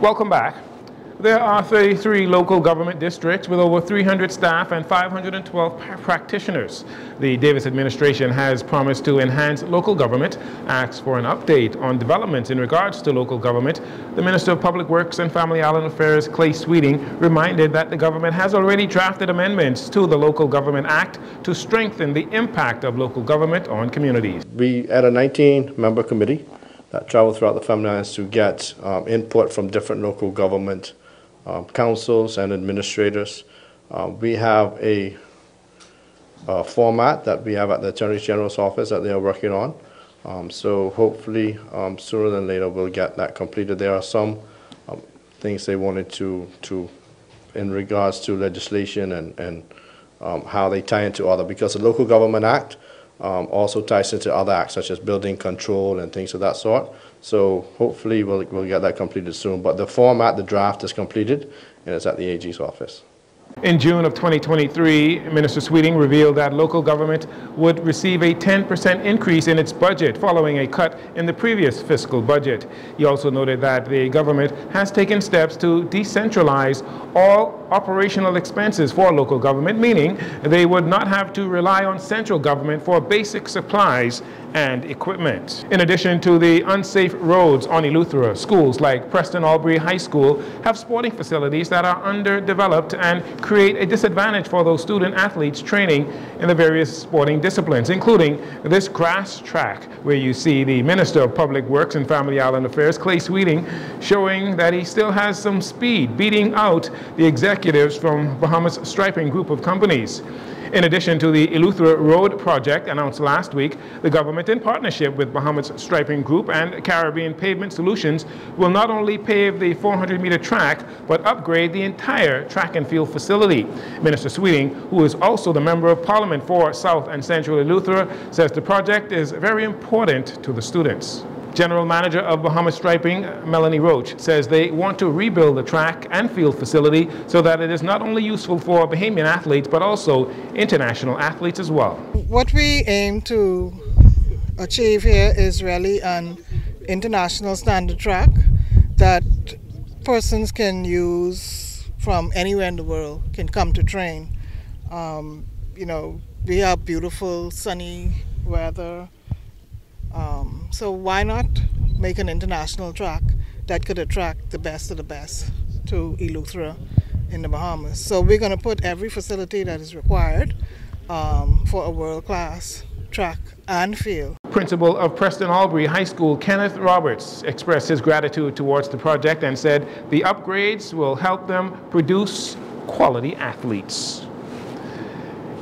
Welcome back. There are 33 local government districts with over 300 staff and 512 practitioners. The Davis administration has promised to enhance local government. Asked for an update on developments in regards to local government, the Minister of Public Works and Family Island Affairs, Clay Sweeting, reminded that the government has already drafted amendments to the Local Government Act to strengthen the impact of local government on communities. We had a 19-member committee that traveled throughout the Family Islands to get input from different local government councils and administrators. We have a format that we have at the Attorney General's office that they are working on. So hopefully sooner than later we'll get that completed. There are some things they wanted to in regards to legislation and how they tie into other, because the Local Government Act also ties into other acts such as building control and things of that sort. So hopefully we'll get that completed soon. But the format, the draft is completed and it's at the AG's office. In June of 2023, Minister Sweeting revealed that local government would receive a 10% increase in its budget following a cut in the previous fiscal budget. He also noted that the government has taken steps to decentralize all operational expenses for local government, meaning they would not have to rely on central government for basic supplies and equipment. In addition to the unsafe roads on Eleuthera, schools like Preston Albury High School have sporting facilities that are underdeveloped and create a disadvantage for those student athletes training in the various sporting disciplines, including this grass track where you see the Minister of Public Works and Family Island Affairs, Clay Sweeting, showing that he still has some speed, beating out the executives from Bahamas Striping Group of companies. In addition to the Eleuthera Road project announced last week, the government, in partnership with Bahamas Striping Group and Caribbean Pavement Solutions, will not only pave the 400-meter track, but upgrade the entire track and field facility. Minister Sweeting, who is also the Member of Parliament for South and Central Eleuthera, says the project is very important to the students. General Manager of Bahamas Striping, Melanie Roach, says they want to rebuild the track and field facility so that it is not only useful for Bahamian athletes, but also international athletes as well. What we aim to achieve here is really an international standard track that persons can use from anywhere in the world, can come to train. You know, we have beautiful sunny weather. So why not make an international track that could attract the best of the best to Eleuthera in the Bahamas? So we're going to put every facility that is required for a world-class track and field. Principal of Preston Albury High School, Kenneth Roberts, expressed his gratitude towards the project and said the upgrades will help them produce quality athletes.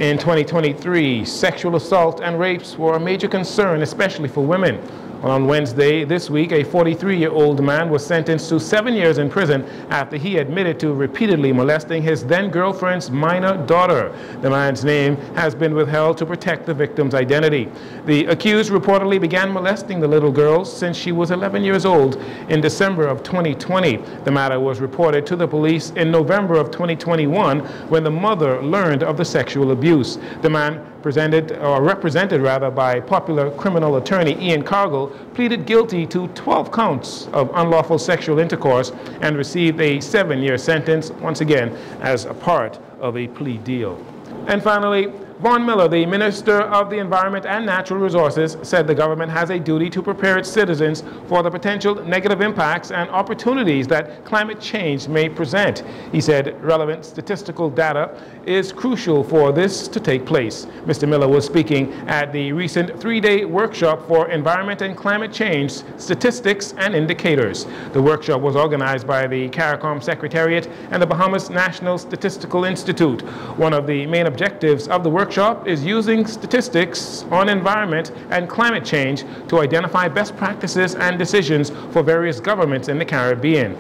In 2023, sexual assault and rapes were a major concern, especially for women. On Wednesday this week, a 43-year-old man was sentenced to 7 years in prison after he admitted to repeatedly molesting his then-girlfriend's minor daughter. The man's name has been withheld to protect the victim's identity. The accused reportedly began molesting the little girl since she was 11 years old in December of 2020. The matter was reported to the police in November of 2021 when the mother learned of the sexual abuse. The man represented by popular criminal attorney Ian Cargill, pleaded guilty to 12 counts of unlawful sexual intercourse and received a 7-year sentence, once again as a part of a plea deal. And finally, Vaughn Miller, the Minister of the Environment and Natural Resources, said the government has a duty to prepare its citizens for the potential negative impacts and opportunities that climate change may present. He said relevant statistical data is crucial for this to take place. Mr. Miller was speaking at the recent 3-day workshop for Environment and Climate Change Statistics and Indicators. The workshop was organized by the CARICOM Secretariat and the Bahamas National Statistical Institute. One of the main objectives of the workshop is using statistics on environment and climate change to identify best practices and decisions for various governments in the Caribbean.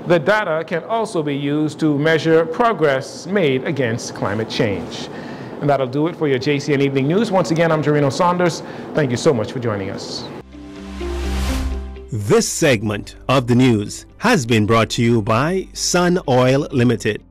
The data can also be used to measure progress made against climate change. And that'll do it for your JCN Evening News. Once again, I'm Jarino Saunders. Thank you so much for joining us. This segment of the news has been brought to you by Sun Oil Limited.